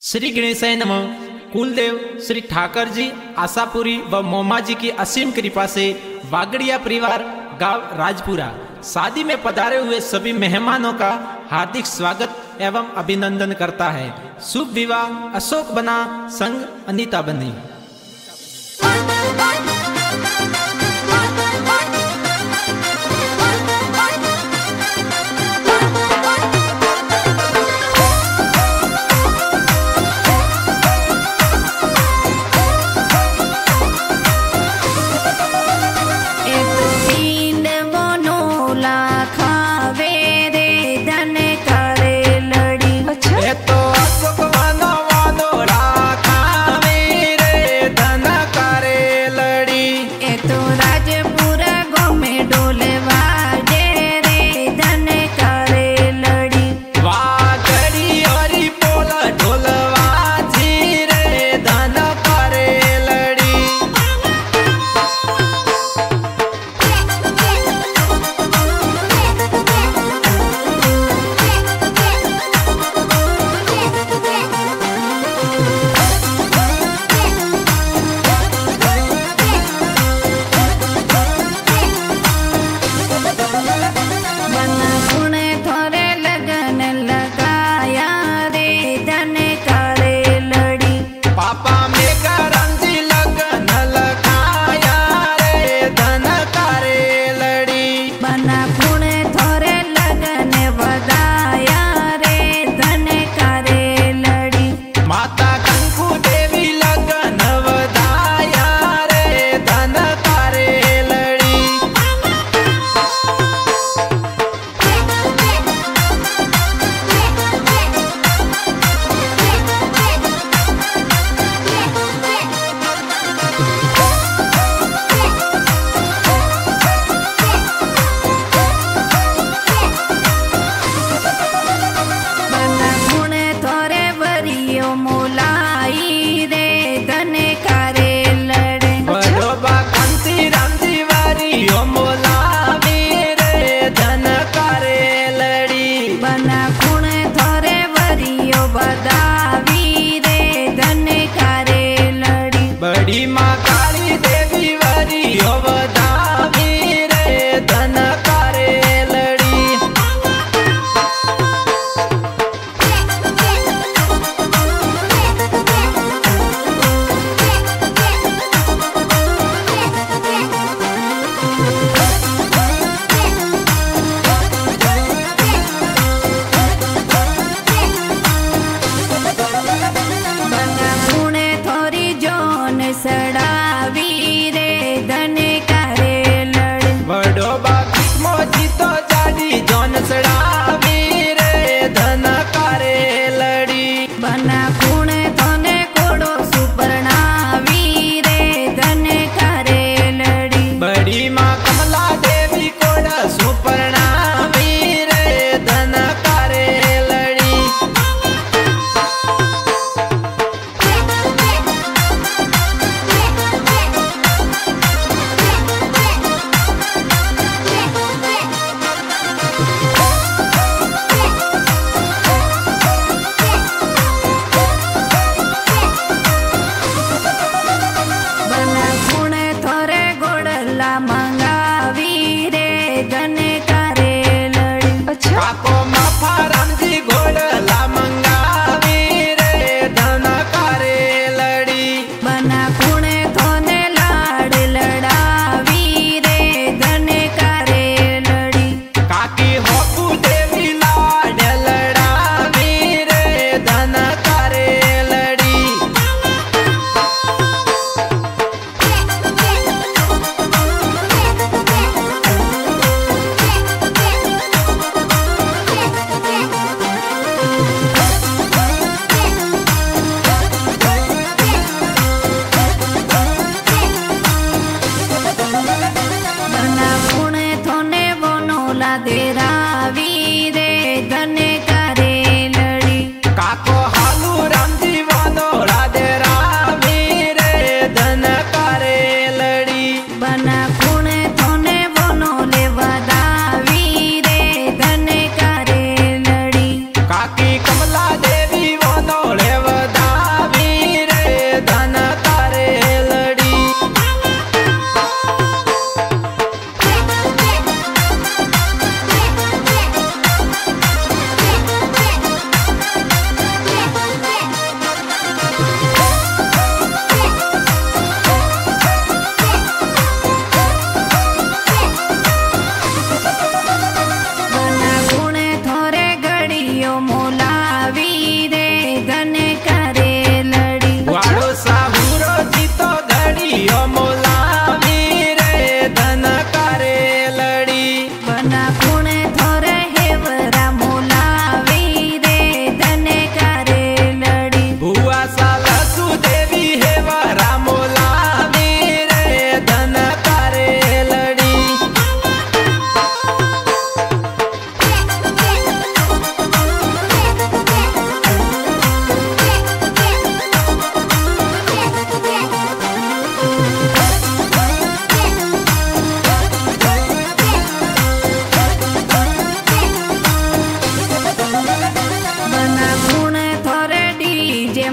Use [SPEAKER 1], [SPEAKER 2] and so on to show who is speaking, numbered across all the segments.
[SPEAKER 1] श्री गणेशाय नमः। कुलदेव श्री ठाकर जी आशापुरी व मोमा जी की असीम कृपा से वागड़िया परिवार गांव राजपुरा शादी में पधारे हुए सभी मेहमानों का हार्दिक स्वागत एवं अभिनंदन करता है। शुभ विवाह अशोक बना संग अनीता बनी।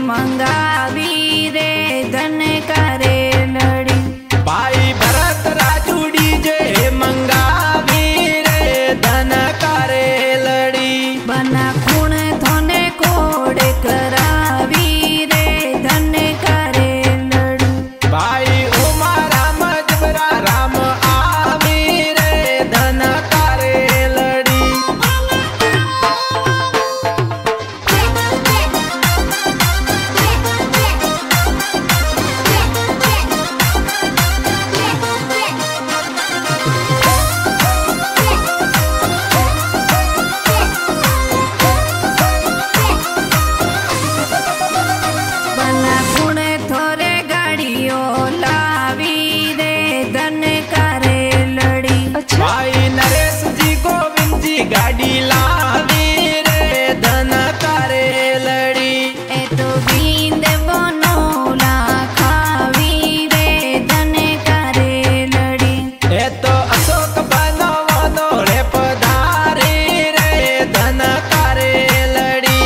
[SPEAKER 2] मंगावी रे धन करे लड़ी।
[SPEAKER 1] भाई भरत राजू डीजे मंगावी रे धन करे लड़ी।
[SPEAKER 2] बना खूण थोने कोड करावी रे धन करे लड़ी।
[SPEAKER 1] भाई उमा राम जबरा राम आवी रे धन करे लड़ी।
[SPEAKER 2] बना खूण थोरे गाड़ियो लावी रे धन करे लड़ी।
[SPEAKER 1] भाई नरेश जी गोविंद जी गाड़ी लावी रे धन करे लड़ी।
[SPEAKER 2] ए तो बींद बनोला खावी रे धन करे लड़ी।
[SPEAKER 1] ए तो अशोक बनवानो रे पधारी रे धन करे लड़ी।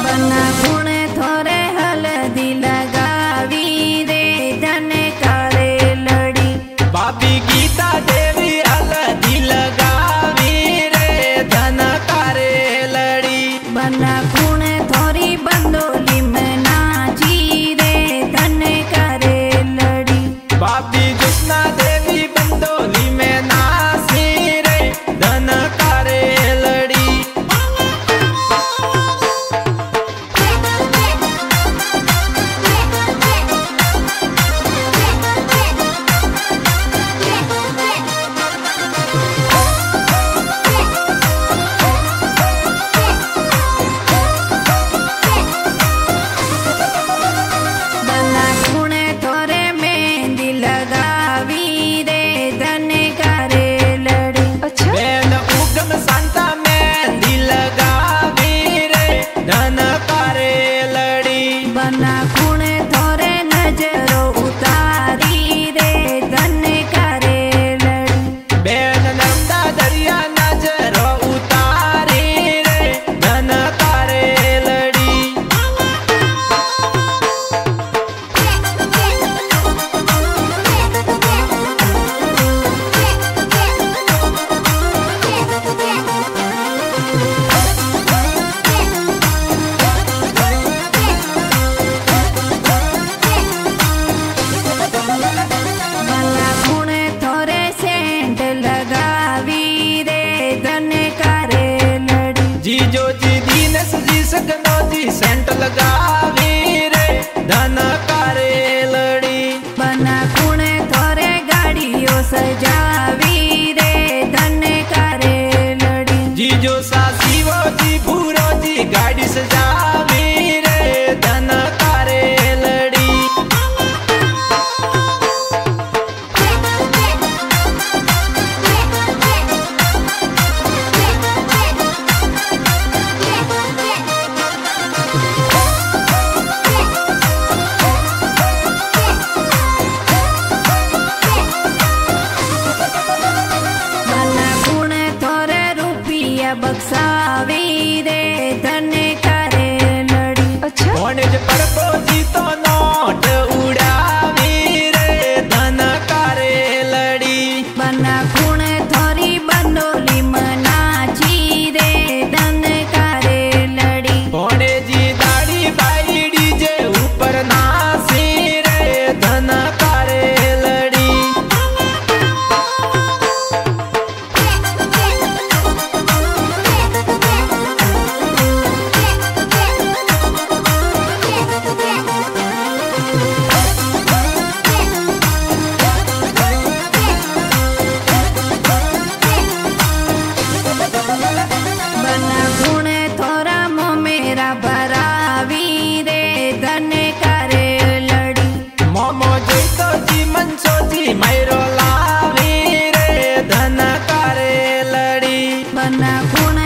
[SPEAKER 2] बना खूण थोरे हल्दी लगावी रे धन करे लड़ी।
[SPEAKER 1] भाभी गीता देवी हल्दी लगावी रे धन करे लड़ी।
[SPEAKER 2] बना खूण थोरी बंदोली में नाची रे धन करे लड़ी।
[SPEAKER 1] भाभी कृष्णा देवी बंदोली में नासी रे धन करे लड़ी।
[SPEAKER 2] बना खूण थोरे मेहंदी लगावी रे धन करे लड़ी।
[SPEAKER 1] बेन उगम सांता मेहंदी लगावी रे धन करे लड़ी।
[SPEAKER 2] बना खूण थोरे नजरो उतारी रे धन करे लड़ी।
[SPEAKER 1] बेन नंदा दरिया नजर उतारी रे धन करे लड़ी।
[SPEAKER 2] बना खूण थोरे सेंट लगावी रे धन करे लड़ी।
[SPEAKER 1] जीजो जी दीनस जी सगनो जी सेंट लगावी रे धन करे लड़ी।
[SPEAKER 2] बना खूण थोरे गाड़ियो सजावी रे धन करे लड़ी।
[SPEAKER 1] जीजो सासीवो जी भूरो जी गाड़ी सजावी रे धन करे लड़ी।
[SPEAKER 2] बना खूण थोरे रुपया बक्सावी रे धन करे लड़ी।
[SPEAKER 1] ओनेज परको जी तो नोट उड़ावी रे धन करे लड़ी।
[SPEAKER 2] बना खूण थोरी बंदोली में नाची रे धन करे लड़ी।
[SPEAKER 1] ओने जी दाढ़ी बाई डीजे ऊपर नासी रे धन करे लड़ी।
[SPEAKER 2] बना खून